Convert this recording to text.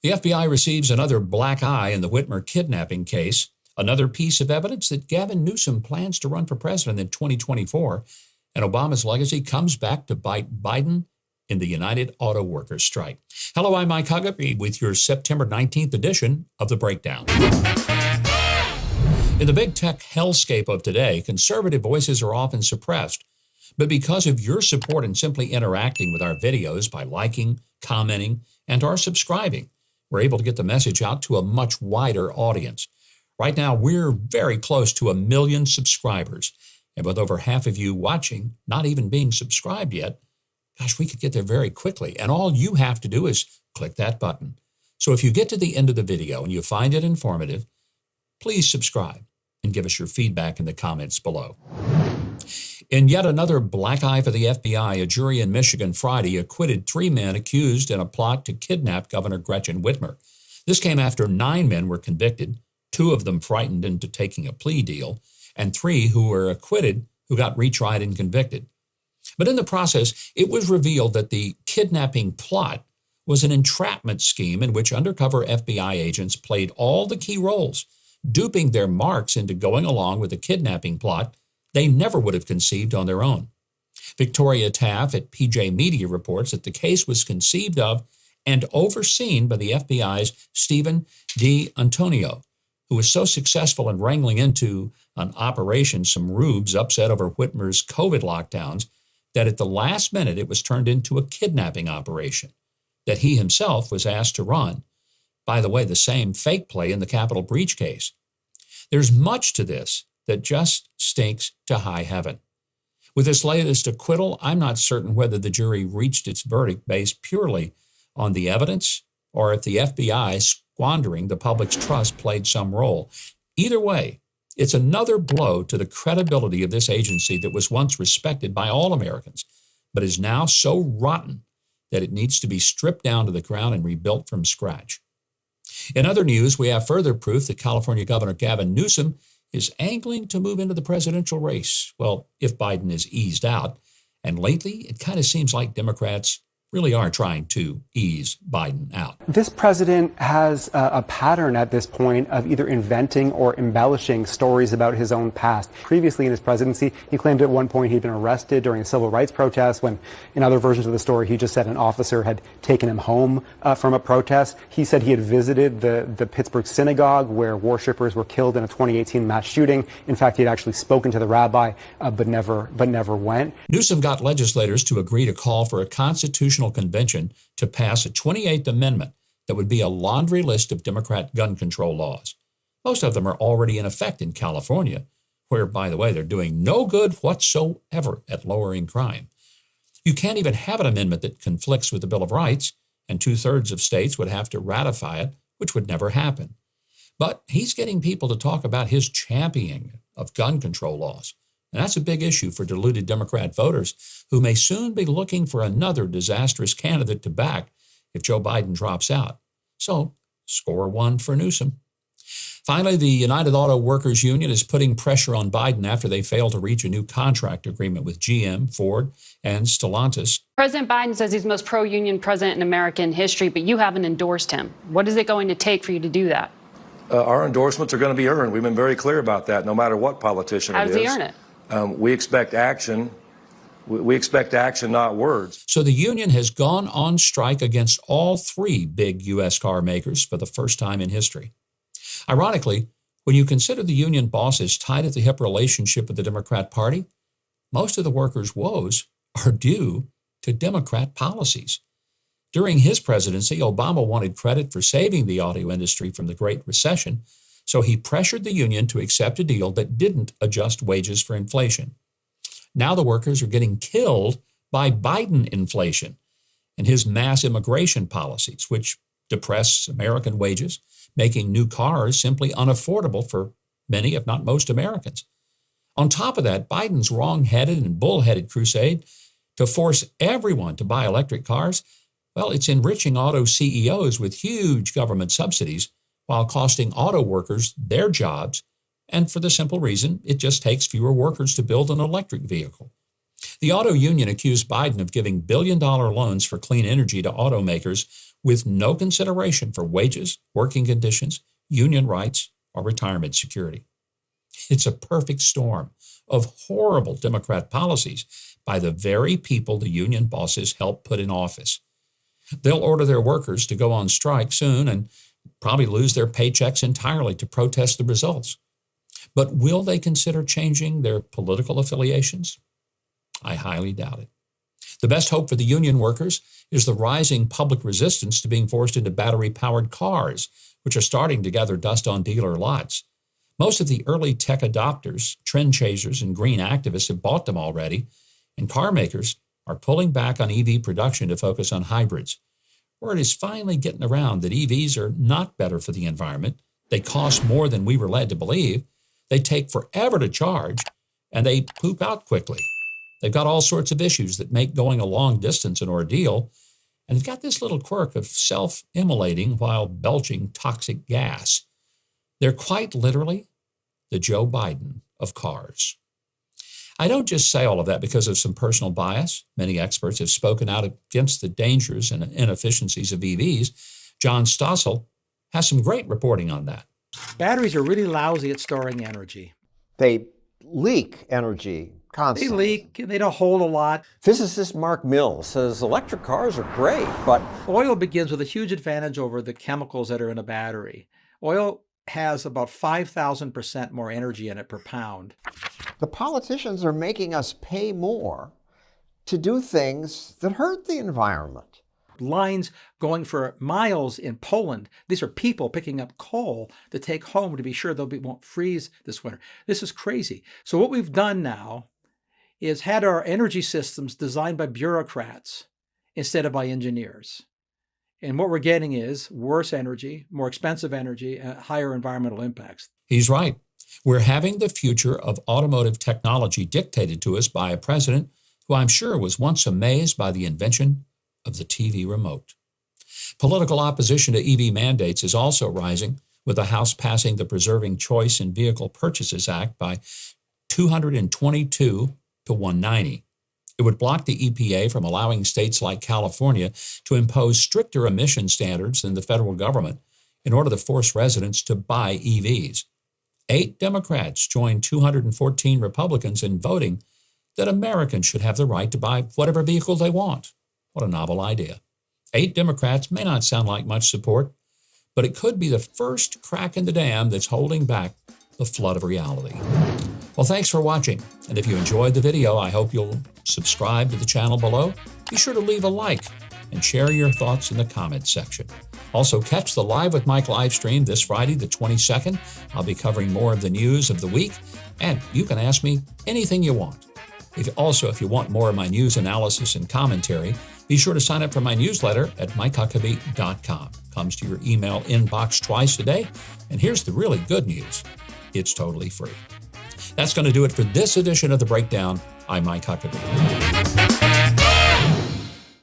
The FBI receives another black eye in the Whitmer kidnapping case, another piece of evidence that Gavin Newsom plans to run for president in 2024, and Obama's legacy comes back to bite Biden in the United Auto Workers strike. Hello, I'm Mike Huckabee with your September 19th edition of The Breakdown. In the big tech hellscape of today, conservative voices are often suppressed. But because of your support and simply interacting with our videos by liking, commenting, and or subscribing, we're able to get the message out to a much wider audience. Right now, we're very close to 1 million subscribers. And with over half of you watching, not even being subscribed yet, gosh, we could get there very quickly. And all you have to do is click that button. So if you get to the end of the video and you find it informative, please subscribe and give us your feedback in the comments below. In yet another black eye for the FBI, a jury in Michigan Friday acquitted 3 men accused in a plot to kidnap Governor Gretchen Whitmer. This came after 9 men were convicted, 2 of them frightened into taking a plea deal, and 3 who were acquitted who got retried and convicted. But in the process, it was revealed that the kidnapping plot was an entrapment scheme in which undercover FBI agents played all the key roles, duping their marks into going along with the kidnapping plot they never would have conceived on their own. Victoria Taff at PJ Media reports that the case was conceived of and overseen by the FBI's Stephen D'Antonio, who was so successful in wrangling into an operation some rubes upset over Whitmer's COVID lockdowns that at the last minute it was turned into a kidnapping operation that he himself was asked to run. By the way, the same fake play in the Capitol breach case. There's much to this that just stinks to high heaven. With this latest acquittal, I'm not certain whether the jury reached its verdict based purely on the evidence or if the FBI squandering the public's trust played some role. Either way, it's another blow to the credibility of this agency that was once respected by all Americans, but is now so rotten that it needs to be stripped down to the ground and rebuilt from scratch. In other news, we have further proof that California Governor Gavin Newsom is angling to move into the presidential race. Well, if Biden is eased out. And lately, it kind of seems like Democrats really are trying to ease Biden out. This president has a pattern at this point of either inventing or embellishing stories about his own past. Previously in his presidency, he claimed at one point he'd been arrested during a civil rights protest when in other versions of the story, he just said an officer had taken him home from a protest. He said he had visited the Pittsburgh synagogue where worshipers were killed in a 2018 mass shooting. In fact, he had actually spoken to the rabbi, but never went. Newsom got legislators to agree to call for a constitutional convention to pass a 28th Amendment that would be a laundry list of Democrat gun control laws. Most of them are already in effect in California, where, by the way, they're doing no good whatsoever at lowering crime. You can't even have an amendment that conflicts with the Bill of Rights, and 2/3 of states would have to ratify it, which would never happen. But he's getting people to talk about his championing of gun control laws. And that's a big issue for deluded Democrat voters who may soon be looking for another disastrous candidate to back if Joe Biden drops out. So, score 1 for Newsom. Finally, the United Auto Workers Union is putting pressure on Biden after they failed to reach a new contract agreement with GM, Ford, and Stellantis. President Biden says he's the most pro-union president in American history, but you haven't endorsed him. What is it going to take for you to do that? Our endorsements are going to be earned. We've been very clear about that, no matter what politician it is. How does he earn it? We expect action. We expect action, not words. So the union has gone on strike against all 3 big U.S. car makers for the first time in history. Ironically, when you consider the union boss's tied-at-the-hip relationship with the Democrat Party, most of the workers' woes are due to Democrat policies. During his presidency, Obama wanted credit for saving the auto industry from the Great Recession, so he pressured the union to accept a deal that didn't adjust wages for inflation. Now the workers are getting killed by Biden inflation and his mass immigration policies, which depress American wages, making new cars simply unaffordable for many, if not most, Americans. On top of that, Biden's wrong-headed and bullheaded crusade to force everyone to buy electric cars, well, it's enriching auto CEOs with huge government subsidies while costing auto workers their jobs, and for the simple reason it just takes fewer workers to build an electric vehicle. The auto union accused Biden of giving billion-dollar loans for clean energy to automakers with no consideration for wages, working conditions, union rights, or retirement security. It's a perfect storm of horrible Democrat policies by the very people the union bosses helped put in office. They'll order their workers to go on strike soon and probably lose their paychecks entirely to protest the results. But will they consider changing their political affiliations? I highly doubt it. The best hope for the union workers is the rising public resistance to being forced into battery-powered cars, which are starting to gather dust on dealer lots. Most of the early tech adopters, trend chasers, and green activists have bought them already, and car makers are pulling back on EV production to focus on hybrids. Word is finally getting around that EVs are not better for the environment. They cost more than we were led to believe. They take forever to charge, and they poop out quickly. They've got all sorts of issues that make going a long distance an ordeal, and they've got this little quirk of self-immolating while belching toxic gas. They're quite literally the Joe Biden of cars. I don't just say all of that because of some personal bias. Many experts have spoken out against the dangers and inefficiencies of EVs. John Stossel has some great reporting on that. Batteries are really lousy at storing energy. They leak energy constantly. They leak and they don't hold a lot. Physicist Mark Mills says electric cars are great, but Oil begins with a huge advantage over the chemicals that are in a battery. Oil has about 5,000% more energy in it per pound. the politicians are making us pay more to do things that hurt the environment. Lines going for miles in Poland. These are people picking up coal to take home to be sure they won't freeze this winter. This is crazy. So what we've done now is had our energy systems designed by bureaucrats instead of by engineers. And what we're getting is worse energy, more expensive energy, higher environmental impacts. He's right. We're having the future of automotive technology dictated to us by a president who I'm sure was once amazed by the invention of the TV remote. Political opposition to EV mandates is also rising, with the House passing the Preserving Choice in Vehicle Purchases Act by 222 to 190. It would block the EPA from allowing states like California to impose stricter emission standards than the federal government in order to force residents to buy EVs. 8 Democrats joined 214 Republicans in voting that Americans should have the right to buy whatever vehicle they want. What a novel idea. 8 Democrats may not sound like much support, but it could be the first crack in the dam that's holding back the flood of reality. Well, thanks for watching. And if you enjoyed the video, I hope you'll subscribe to the channel below. Be sure to leave a like and share your thoughts in the comments section. Also, catch the Live with Mike live stream this Friday, the 22nd. I'll be covering more of the news of the week, and you can ask me anything you want. If you want more of my news analysis and commentary, be sure to sign up for my newsletter at MikeHuckabee.com. Comes to your email inbox twice a day. And here's the really good news. It's totally free. That's going to do it for this edition of The Breakdown. I'm Mike Huckabee.